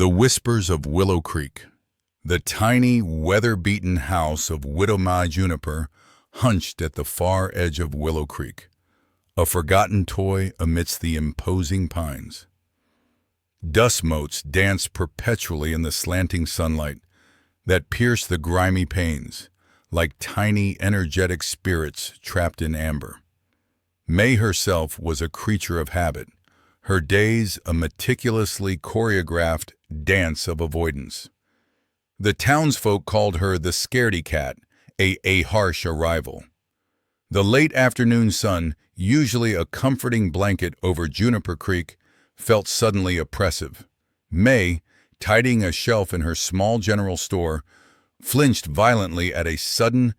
The whispers of Willow Creek. The tiny, weather-beaten house of Widow Mae Juniper hunched at the far edge of Willow Creek, a forgotten toy amidst the imposing pines. Dust motes danced perpetually in the slanting sunlight that pierced the grimy panes, like tiny, energetic spirits trapped in amber. Mae herself was a creature of habit, her days a meticulously choreographed dance of avoidance. The townsfolk called her the scaredy cat, a harsh arrival. The late afternoon sun, usually a comforting blanket over Juniper Creek, felt suddenly oppressive. Mae, tidying a shelf in her small general store, flinched violently at a sudden,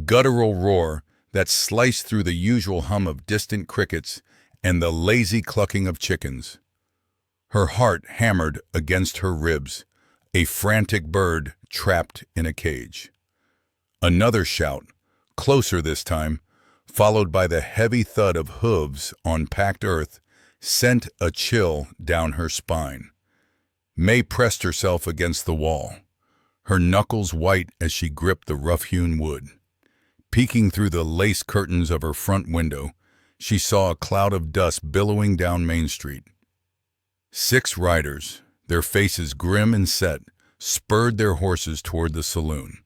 guttural roar that sliced through the usual hum of distant crickets and the lazy clucking of chickens. Her heart hammered against her ribs, a frantic bird trapped in a cage. Another shout, closer this time, followed by the heavy thud of hooves on packed earth, sent a chill down her spine. Mae pressed herself against the wall, her knuckles white as she gripped the rough-hewn wood. Peeking through the lace curtains of her front window, she saw a cloud of dust billowing down Main Street. 6 riders, their faces grim and set, spurred their horses toward the saloon.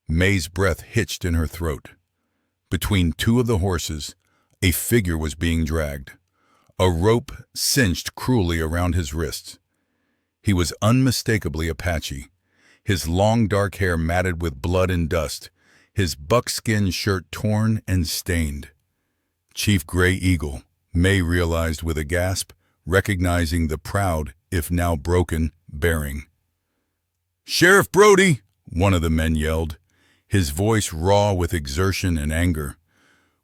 Mae's breath hitched in her throat. Between 2 of the horses, a figure was being dragged, a rope cinched cruelly around his wrists. He was unmistakably Apache, his long dark hair matted with blood and dust, his buckskin shirt torn and stained. Chief Gray Eagle, Mae realized with a gasp, recognizing the proud, if now broken, bearing. "Sheriff Brody!" one of the men yelled, his voice raw with exertion and anger.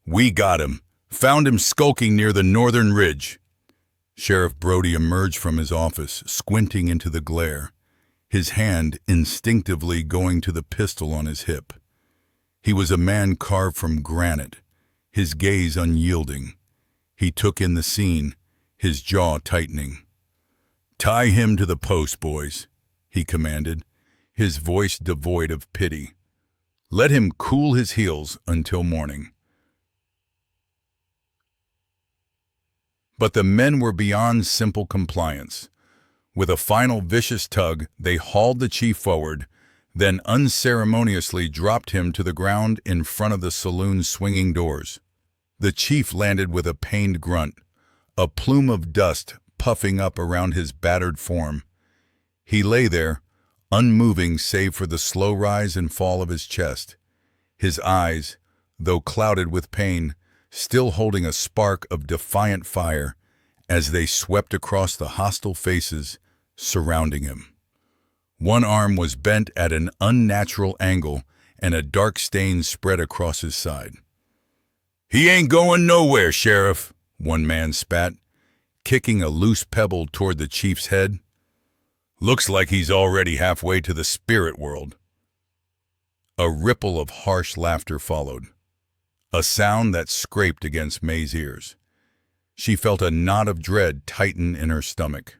"We got him. Found him skulking near the northern ridge." Sheriff Brody emerged from his office, squinting into the glare, his hand instinctively going to the pistol on his hip. He was a man carved from granite, his gaze unyielding. He took in the scene, his jaw tightening. "Tie him to the post, boys," he commanded, his voice devoid of pity. "Let him cool his heels until morning." But the men were beyond simple compliance. With a final vicious tug, they hauled the chief forward, then unceremoniously dropped him to the ground in front of the saloon's swinging doors. The chief landed with a pained grunt, a plume of dust puffing up around his battered form. He lay there, unmoving save for the slow rise and fall of his chest, his eyes, though clouded with pain, still holding a spark of defiant fire as they swept across the hostile faces surrounding him. One arm was bent at an unnatural angle and a dark stain spread across his side. "He ain't going nowhere, Sheriff," one man spat, kicking a loose pebble toward the chief's head. "Looks like he's already halfway to the spirit world." A ripple of harsh laughter followed, a sound that scraped against Mae's ears. She felt a knot of dread tighten in her stomach.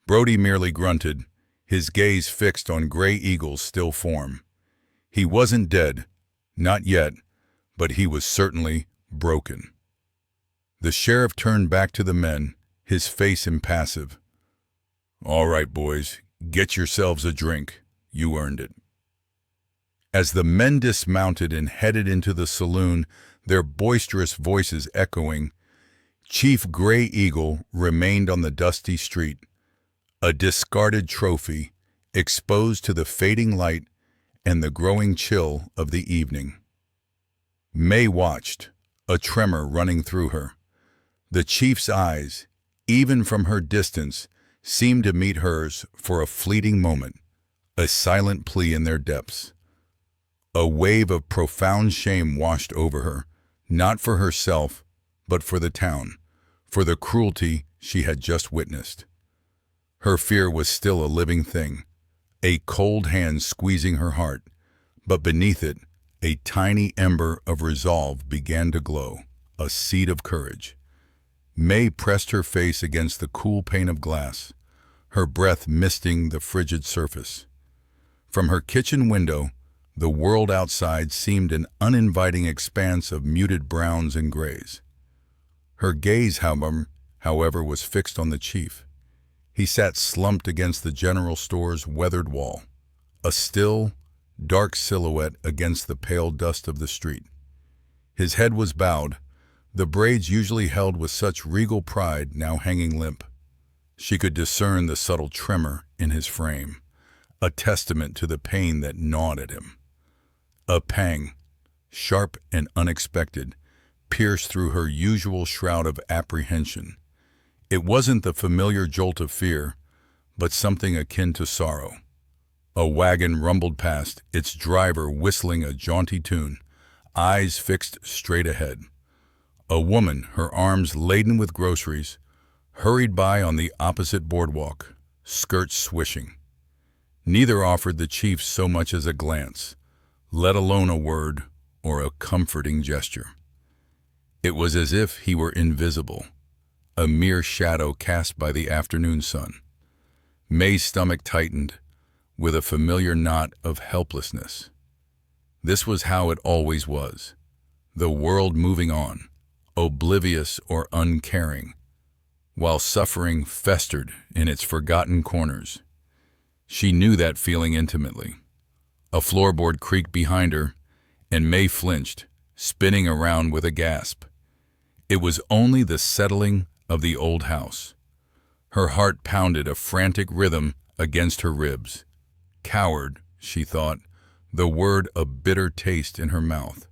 Brody merely grunted, his gaze fixed on Gray Eagle's still form. He wasn't dead, not yet, but he was certainly broken. The sheriff turned back to the men, his face impassive. "All right, boys, get yourselves a drink. You earned it." As the men dismounted and headed into the saloon, their boisterous voices echoing, Chief Gray Eagle remained on the dusty street, a discarded trophy, exposed to the fading light and the growing chill of the evening. Mae watched, a tremor running through her. The chief's eyes, even from her distance, seemed to meet hers for a fleeting moment, a silent plea in their depths. A wave of profound shame washed over her, not for herself, but for the town, for the cruelty she had just witnessed. Her fear was still a living thing, a cold hand squeezing her heart, but beneath it, a tiny ember of resolve began to glow, a seed of courage. Mae pressed her face against the cool pane of glass, her breath misting the frigid surface. From her kitchen window, the world outside seemed an uninviting expanse of muted browns and grays. Her gaze, however, was fixed on the chief. He sat slumped against the general store's weathered wall, a still, dark silhouette against the pale dust of the street. His head was bowed, the braids usually held with such regal pride now hanging limp. She could discern the subtle tremor in his frame, a testament to the pain that gnawed at him. A pang, sharp and unexpected, pierced through her usual shroud of apprehension. It wasn't the familiar jolt of fear, but something akin to sorrow. A wagon rumbled past, its driver whistling a jaunty tune, eyes fixed straight ahead. A woman, her arms laden with groceries, hurried by on the opposite boardwalk, skirts swishing. Neither offered the chief so much as a glance, let alone a word or a comforting gesture. It was as if he were invisible, a mere shadow cast by the afternoon sun. Mae's stomach tightened, with a familiar knot of helplessness. This was how it always was, the world moving on, oblivious or uncaring, while suffering festered in its forgotten corners. She knew that feeling intimately. A floorboard creaked behind her, and Mae flinched, spinning around with a gasp. It was only the settling of the old house. Her heart pounded a frantic rhythm against her ribs. Coward, she thought, the word a bitter taste in her mouth.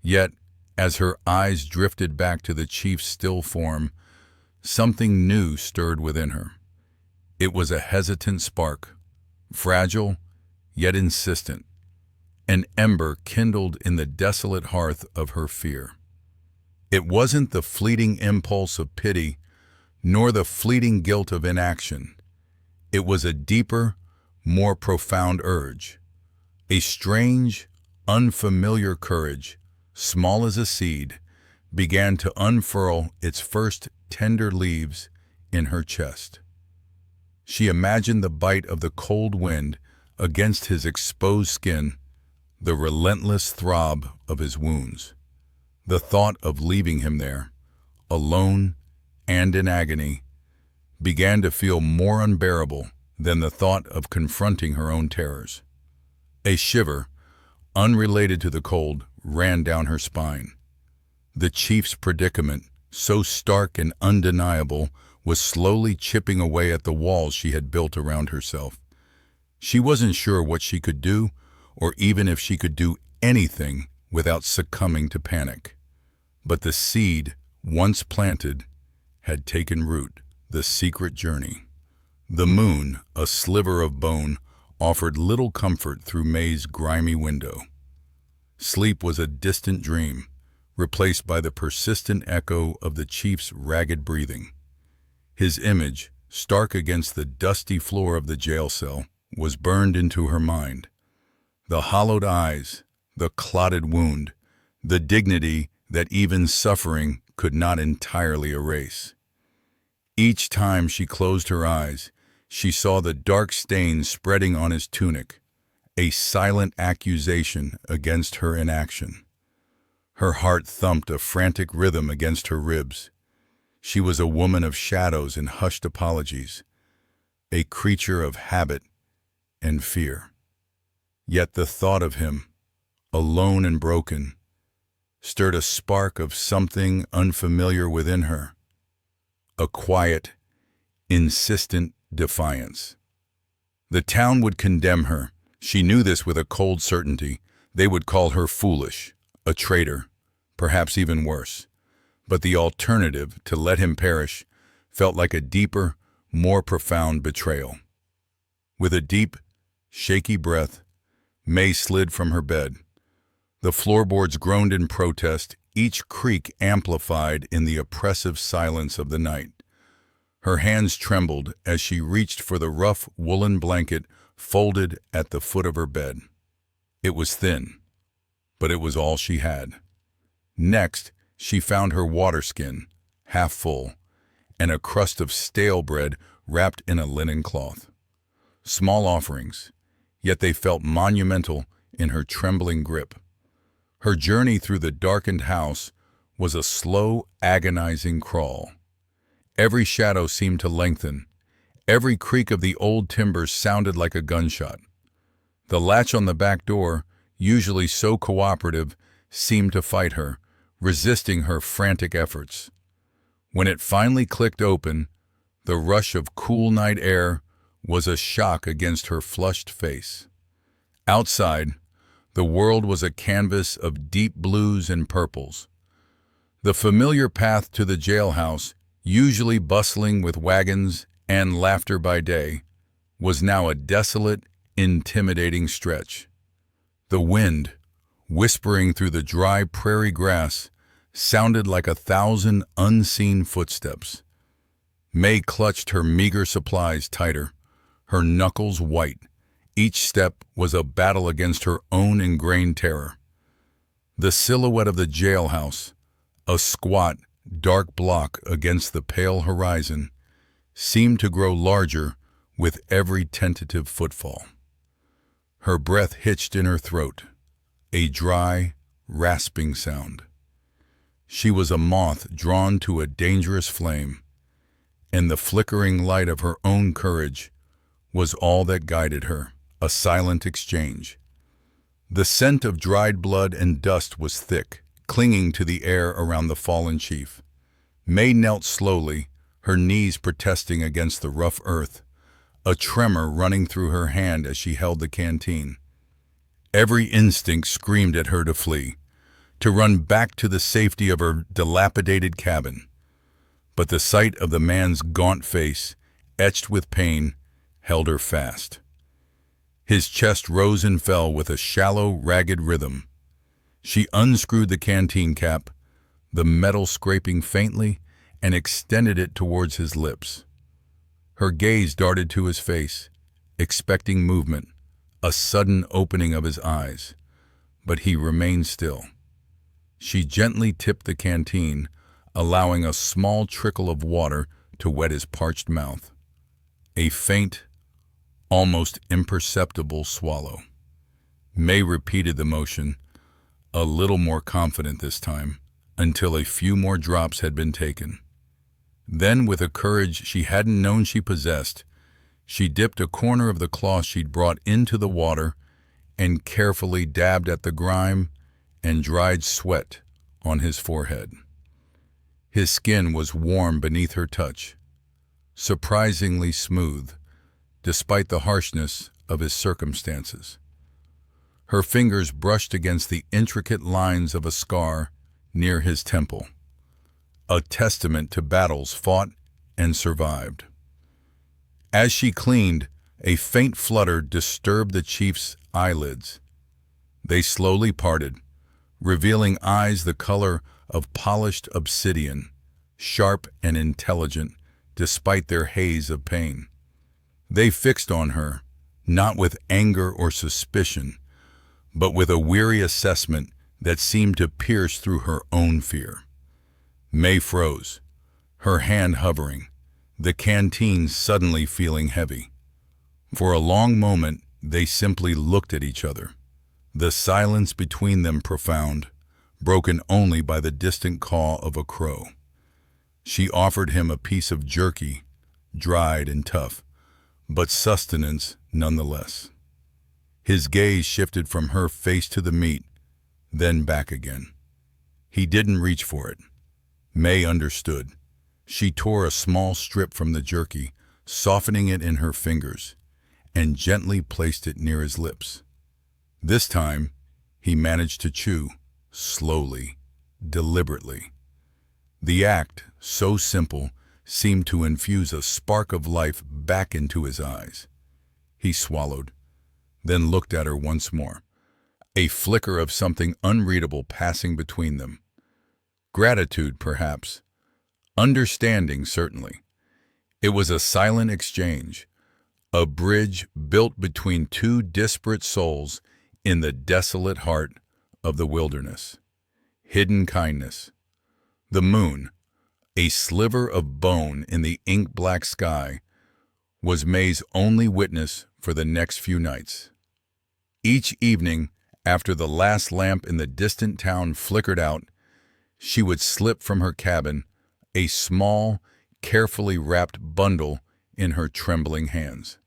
Yet, as her eyes drifted back to the chief's still form, something new stirred within her. It was a hesitant spark, fragile yet insistent, an ember kindled in the desolate hearth of her fear. It wasn't the fleeting impulse of pity, nor the fleeting guilt of inaction. It was a deeper, more profound urge, a strange, unfamiliar courage, small as a seed, began to unfurl its first tender leaves in her chest. She imagined the bite of the cold wind against his exposed skin, the relentless throb of his wounds. The thought of leaving him there, alone and in agony, began to feel more unbearable than the thought of confronting her own terrors. A shiver, unrelated to the cold, ran down her spine. The chief's predicament, so stark and undeniable, was slowly chipping away at the walls she had built around herself. She wasn't sure what she could do, or even if she could do anything without succumbing to panic. But the seed, once planted, had taken root, the secret journey. The moon, a sliver of bone, offered little comfort through Mae's grimy window. Sleep was a distant dream, replaced by the persistent echo of the chief's ragged breathing. His image, stark against the dusty floor of the jail cell, was burned into her mind. The hollowed eyes, the clotted wound, the dignity that even suffering could not entirely erase. Each time she closed her eyes, she saw the dark stains spreading on his tunic, a silent accusation against her inaction. Her heart thumped a frantic rhythm against her ribs. She was a woman of shadows and hushed apologies, a creature of habit and fear. Yet the thought of him, alone and broken, stirred a spark of something unfamiliar within her, a quiet, insistent defiance. The town would condemn her. She knew this with a cold certainty. They would call her foolish, a traitor, perhaps even worse. But the alternative, to let him perish, felt like a deeper, more profound betrayal. With a deep, shaky breath, Mae slid from her bed. The floorboards groaned in protest, each creak amplified in the oppressive silence of the night. Her hands trembled as she reached for the rough woolen blanket folded at the foot of her bed. It was thin, but it was all she had. Next, she found her water skin, half full, and a crust of stale bread wrapped in a linen cloth. Small offerings, yet they felt monumental in her trembling grip. Her journey through the darkened house was a slow, agonizing crawl. Every shadow seemed to lengthen. Every creak of the old timbers sounded like a gunshot. The latch on the back door, usually so cooperative, seemed to fight her, resisting her frantic efforts. When it finally clicked open, the rush of cool night air was a shock against her flushed face. Outside, the world was a canvas of deep blues and purples. The familiar path to the jailhouse, usually bustling with wagons and laughter by day, was now a desolate, intimidating stretch. The wind, whispering through the dry prairie grass, sounded like 1,000 unseen footsteps. Mae clutched her meager supplies tighter, her knuckles white. Each step was a battle against her own ingrained terror. The silhouette of the jailhouse, a squat, dark block against the pale horizon, seemed to grow larger with every tentative footfall. Her breath hitched in her throat, a dry, rasping sound. She was a moth drawn to a dangerous flame, and the flickering light of her own courage was all that guided her, a silent exchange. The scent of dried blood and dust was thick, clinging to the air around the fallen chief. Mae knelt slowly, her knees protesting against the rough earth, a tremor running through her hand as she held the canteen. Every instinct screamed at her to flee, to run back to the safety of her dilapidated cabin. But the sight of the man's gaunt face, etched with pain, held her fast. His chest rose and fell with a shallow, ragged rhythm. She unscrewed the canteen cap, the metal scraping faintly, and extended it towards his lips. Her gaze darted to his face, expecting movement, a sudden opening of his eyes, but he remained still. She gently tipped the canteen, allowing a small trickle of water to wet his parched mouth. A faint, almost imperceptible swallow. Mae repeated the motion, a little more confident this time, until a few more drops had been taken. Then, with a courage she hadn't known she possessed, she dipped a corner of the cloth she'd brought into the water and carefully dabbed at the grime and dried sweat on his forehead. His skin was warm beneath her touch, surprisingly smooth, despite the harshness of his circumstances. Her fingers brushed against the intricate lines of a scar near his temple, a testament to battles fought and survived. As she cleaned, a faint flutter disturbed the chief's eyelids. They slowly parted, revealing eyes the color of polished obsidian, sharp and intelligent despite their haze of pain. They fixed on her, not with anger or suspicion, but with a weary assessment that seemed to pierce through her own fear. Mae froze, her hand hovering, the canteen suddenly feeling heavy. For a long moment, they simply looked at each other, the silence between them profound, broken only by the distant caw of a crow. She offered him a piece of jerky, dried and tough, but sustenance nonetheless. His gaze shifted from her face to the meat, then back again. He didn't reach for it. Mae understood. She tore a small strip from the jerky, softening it in her fingers, and gently placed it near his lips. This time, he managed to chew, slowly, deliberately. The act, so simple, seemed to infuse a spark of life back into his eyes. He swallowed, then looked at her once more, a flicker of something unreadable passing between them. Gratitude, perhaps. Understanding, certainly. It was a silent exchange, a bridge built between two disparate souls in the desolate heart of the wilderness. Hidden kindness. The moon, a sliver of bone in the ink-black sky, was Mae's only witness for the next few nights. Each evening, after the last lamp in the distant town flickered out, she would slip from her cabin, a small, carefully wrapped bundle in her trembling hands.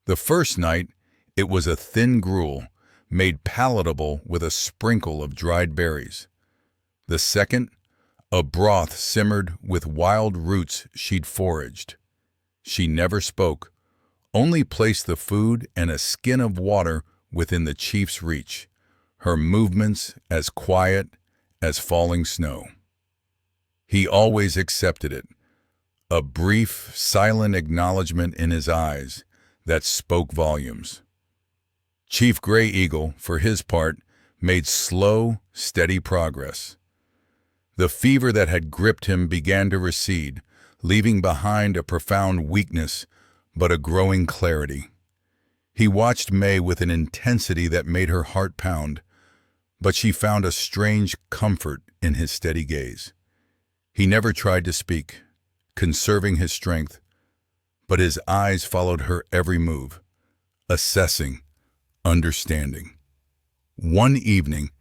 The first night, it was a thin gruel, made palatable with a sprinkle of dried berries. The second, a broth simmered with wild roots she'd foraged. She never spoke, only placed the food and a skin of water within the chief's reach, her movements as quiet as falling snow. He always accepted it, a brief, silent acknowledgement in his eyes that spoke volumes. Chief Gray Eagle, for his part, made slow, steady progress. The fever that had gripped him began to recede, leaving behind a profound weakness but a growing clarity. He watched Mae with an intensity that made her heart pound, but she found a strange comfort in his steady gaze. He never tried to speak, conserving his strength, but his eyes followed her every move, assessing, understanding. One evening,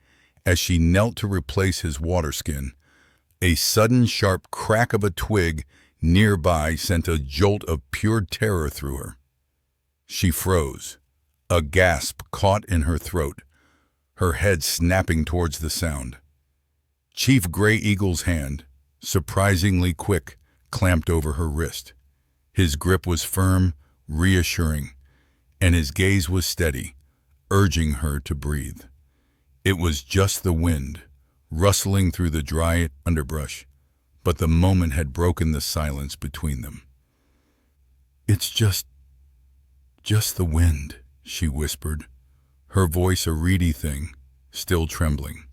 as she knelt to replace his water skin, a sudden sharp crack of a twig nearby sent a jolt of pure terror through her. She froze, a gasp caught in her throat, her head snapping towards the sound. Chief Gray Eagle's hand, surprisingly quick, clamped over her wrist. His grip was firm, reassuring, and his gaze was steady, urging her to breathe. It was just the wind, rustling through the dry underbrush, but the moment had broken the silence between them. "It's just the wind," she whispered, her voice a reedy thing, still trembling.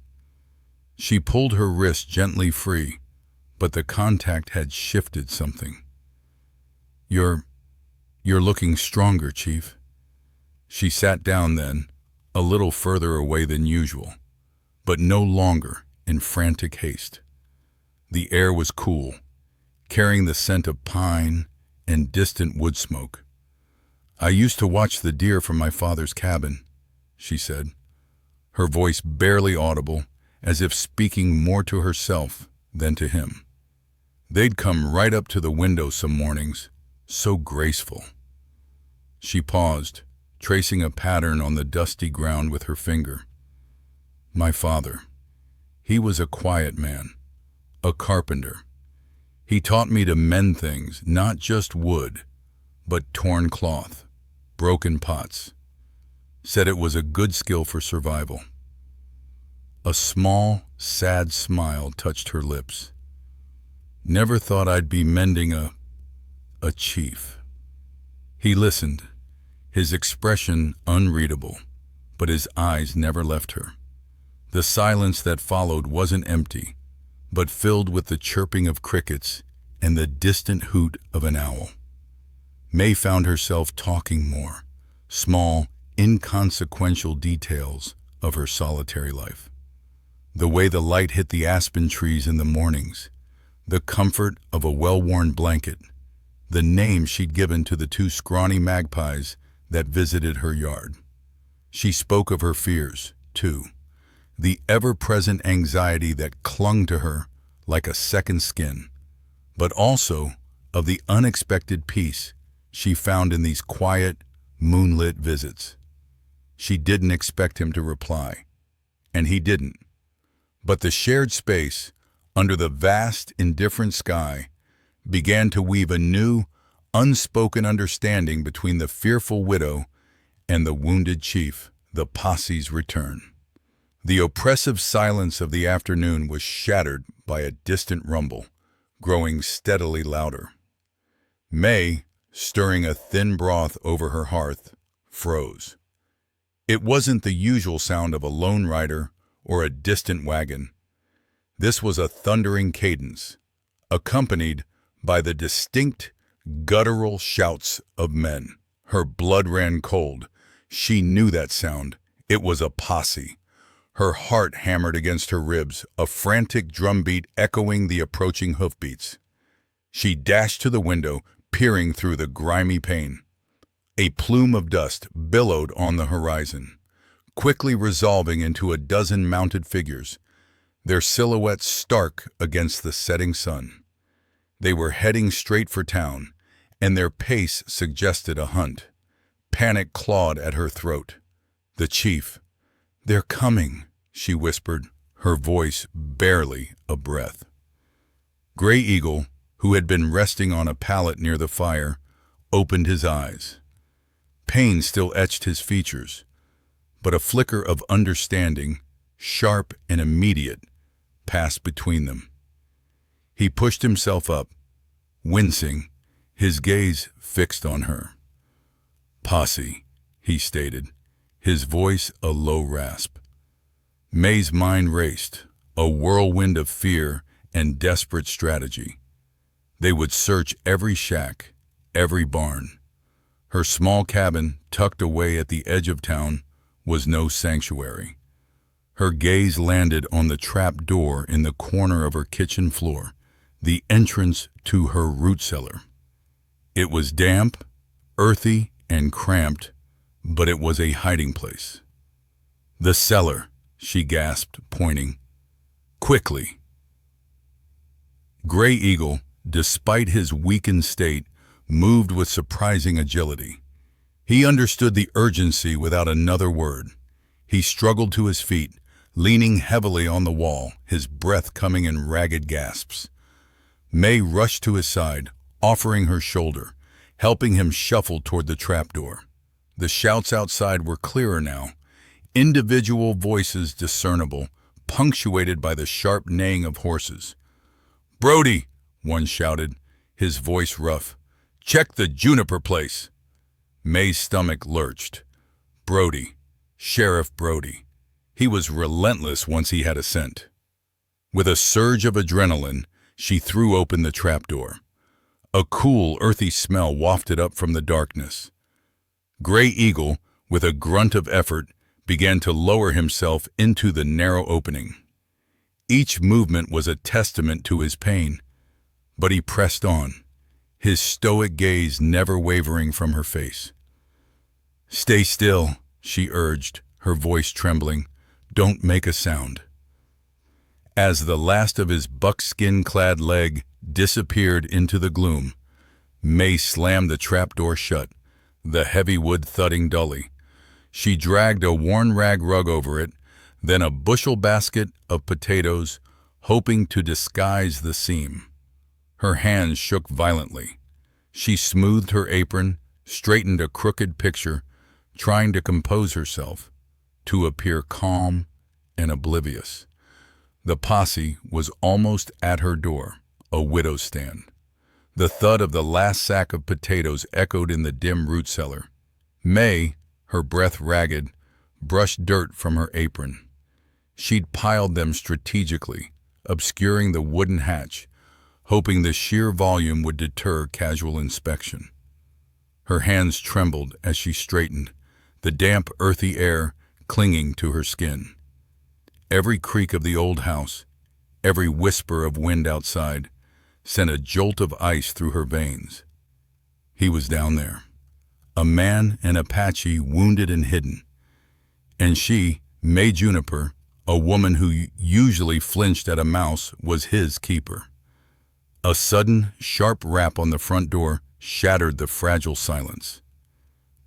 She pulled her wrist gently free, but the contact had shifted something. You're looking stronger, Chief." She sat down then, a little further away than usual, but no longer in frantic haste. The air was cool, carrying the scent of pine and distant wood smoke. "I used to watch the deer from my father's cabin," she said, her voice barely audible, as if speaking more to herself than to him. "They'd come right up to the window some mornings, so graceful." She paused, tracing a pattern on the dusty ground with her finger. "My father, he was a quiet man, a carpenter. He taught me to mend things, not just wood, but torn cloth, broken pots. Said it was a good skill for survival." A small, sad smile touched her lips. "Never thought I'd be mending a chief." He listened, his expression unreadable, but his eyes never left her. The silence that followed wasn't empty, but filled with the chirping of crickets and the distant hoot of an owl. Mae found herself talking more, small, inconsequential details of her solitary life. The way the light hit the aspen trees in the mornings, the comfort of a well-worn blanket, the name she'd given to the two scrawny magpies that visited her yard. She spoke of her fears, too, the ever-present anxiety that clung to her like a second skin, but also of the unexpected peace she found in these quiet, moonlit visits. She didn't expect him to reply, and he didn't. But the shared space, under the vast, indifferent sky, began to weave a new, unspoken understanding between the fearful widow and the wounded chief, the Posse's return. The oppressive silence of the afternoon was shattered by a distant rumble, growing steadily louder. Mae, stirring a thin broth over her hearth, froze. It wasn't the usual sound of a lone rider or a distant wagon. This was a thundering cadence, accompanied by the distinct, guttural shouts of men. Her blood ran cold. She knew that sound. It was a posse. Her heart hammered against her ribs, a frantic drumbeat echoing the approaching hoofbeats. She dashed to the window, peering through the grimy pane. A plume of dust billowed on the horizon, quickly resolving into a dozen mounted figures, their silhouettes stark against the setting sun. They were heading straight for town, and their pace suggested a hunt. Panic clawed at her throat. The chief. "They're coming," she whispered, her voice barely a breath. Gray Eagle, who had been resting on a pallet near the fire, opened his eyes. Pain still etched his features, but a flicker of understanding, sharp and immediate, passed between them. He pushed himself up, wincing, his gaze fixed on her. "Posse," he stated, his voice a low rasp. Mae's mind raced, a whirlwind of fear and desperate strategy. They would search every shack, every barn. Her small cabin, tucked away at the edge of town, was no sanctuary. Her gaze landed on the trap door in the corner of her kitchen floor, the entrance to her root cellar. It was damp, earthy, and cramped, but it was a hiding place. "The cellar," she gasped, pointing. "Quickly." Gray Eagle, despite his weakened state, moved with surprising agility. He understood the urgency without another word. He struggled to his feet, leaning heavily on the wall, his breath coming in ragged gasps. Mae rushed to his side, offering her shoulder, helping him shuffle toward the trapdoor. The shouts outside were clearer now, individual voices discernible, punctuated by the sharp neighing of horses. "Brody," one shouted, his voice rough, "check the Juniper place." Mae's stomach lurched. Brody, Sheriff Brody. He was relentless once he had a scent. With a surge of adrenaline, she threw open the trapdoor. A cool, earthy smell wafted up from the darkness. Gray Eagle, with a grunt of effort, began to lower himself into the narrow opening. Each movement was a testament to his pain, but he pressed on, his stoic gaze never wavering from her face. "Stay still," she urged, her voice trembling. "Don't make a sound." As the last of his buckskin-clad leg disappeared into the gloom, Mae slammed the trapdoor shut, the heavy wood thudding dully. She dragged a worn rag rug over it, then a bushel basket of potatoes, hoping to disguise the seam. Her hands shook violently. She smoothed her apron, straightened a crooked picture, trying to compose herself, to appear calm and oblivious. The posse was almost at her door, a widow's stand. The thud of the last sack of potatoes echoed in the dim root cellar. Mae, her breath ragged, brushed dirt from her apron. She'd piled them strategically, obscuring the wooden hatch, hoping the sheer volume would deter casual inspection. Her hands trembled as she straightened, the damp, earthy air clinging to her skin. Every creak of the old house, every whisper of wind outside, sent a jolt of ice through her veins. He was down there, a man and Apache wounded and hidden. And she, Mae Juniper, a woman who usually flinched at a mouse, was his keeper. A sudden, sharp rap on the front door shattered the fragile silence.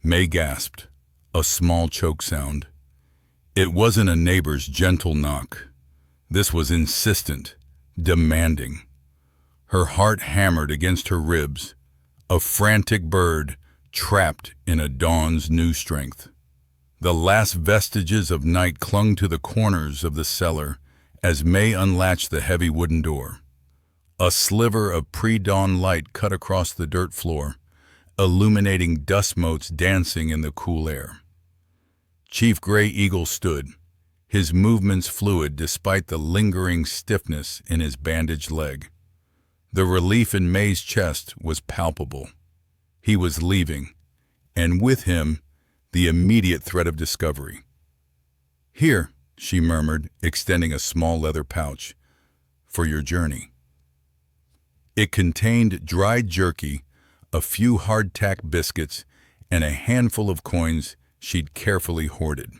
Mae gasped, a small choke sound. It wasn't a neighbor's gentle knock. This was insistent, demanding. Her heart hammered against her ribs, a frantic bird trapped in a dawn's new strength. The last vestiges of night clung to the corners of the cellar as Mae unlatched the heavy wooden door. A sliver of pre-dawn light cut across the dirt floor, illuminating dust motes dancing in the cool air. Chief Gray Eagle stood, his movements fluid despite the lingering stiffness in his bandaged leg. The relief in Mae's chest was palpable. He was leaving, and with him, the immediate threat of discovery. "Here," she murmured, extending a small leather pouch, "for your journey." It contained dried jerky, a few hardtack biscuits, and a handful of coins she'd carefully hoarded.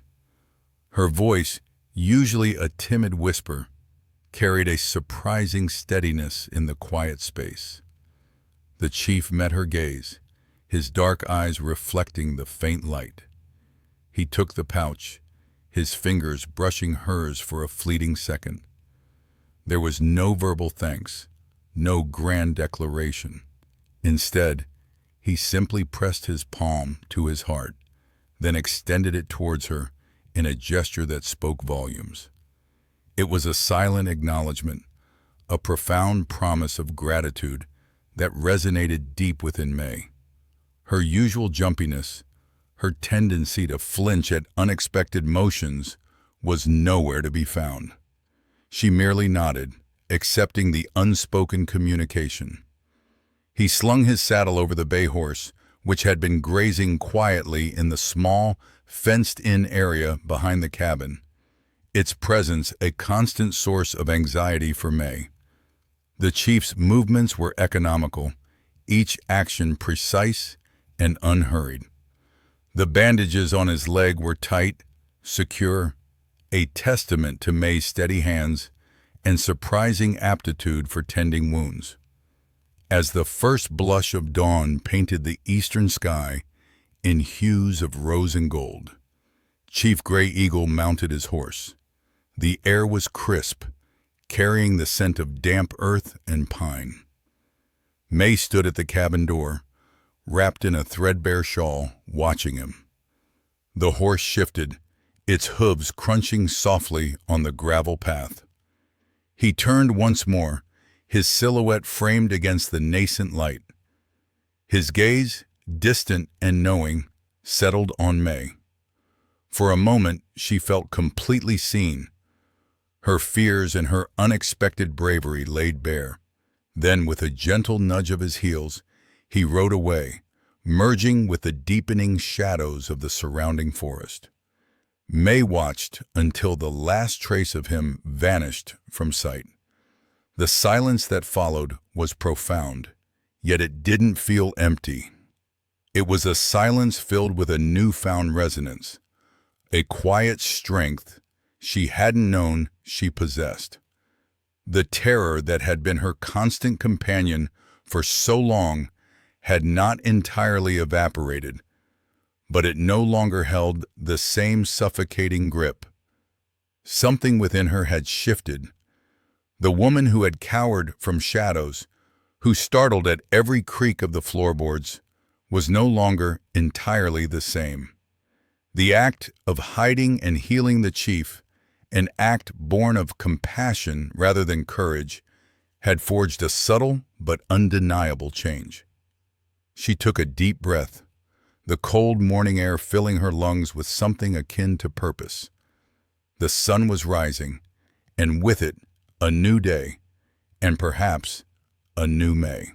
Her voice, usually a timid whisper, carried a surprising steadiness in the quiet space. The chief met her gaze, his dark eyes reflecting the faint light. He took the pouch, his fingers brushing hers for a fleeting second. There was no verbal thanks, no grand declaration. Instead, he simply pressed his palm to his heart, then extended it towards her in a gesture that spoke volumes. It was a silent acknowledgement, a profound promise of gratitude that resonated deep within Mae. Her usual jumpiness, her tendency to flinch at unexpected motions, was nowhere to be found. She merely nodded, accepting the unspoken communication. He slung his saddle over the bay horse, which had been grazing quietly in the small, fenced-in area behind the cabin, its presence a constant source of anxiety for Mae. The chief's movements were economical, each action precise and unhurried. The bandages on his leg were tight, secure, a testament to Mae's steady hands and surprising aptitude for tending wounds. As the first blush of dawn painted the eastern sky in hues of rose and gold, Chief Gray Eagle mounted his horse. The air was crisp, carrying the scent of damp earth and pine. Mae stood at the cabin door, wrapped in a threadbare shawl, watching him. The horse shifted, its hooves crunching softly on the gravel path. He turned once more, his silhouette framed against the nascent light. His gaze, distant and knowing, settled on Mae. For a moment, she felt completely seen, her fears and her unexpected bravery laid bare. Then, with a gentle nudge of his heels, he rode away, merging with the deepening shadows of the surrounding forest. Mae watched until the last trace of him vanished from sight. The silence that followed was profound, yet it didn't feel empty. It was a silence filled with a newfound resonance, a quiet strength she hadn't known she possessed. The terror that had been her constant companion for so long had not entirely evaporated, but it no longer held the same suffocating grip. Something within her had shifted. The woman who had cowered from shadows, who startled at every creak of the floorboards, was no longer entirely the same. The act of hiding and healing the chief, an act born of compassion rather than courage, had forged a subtle but undeniable change. She took a deep breath, the cold morning air filling her lungs with something akin to purpose. The sun was rising, and with it, a new day, and perhaps a new Mae.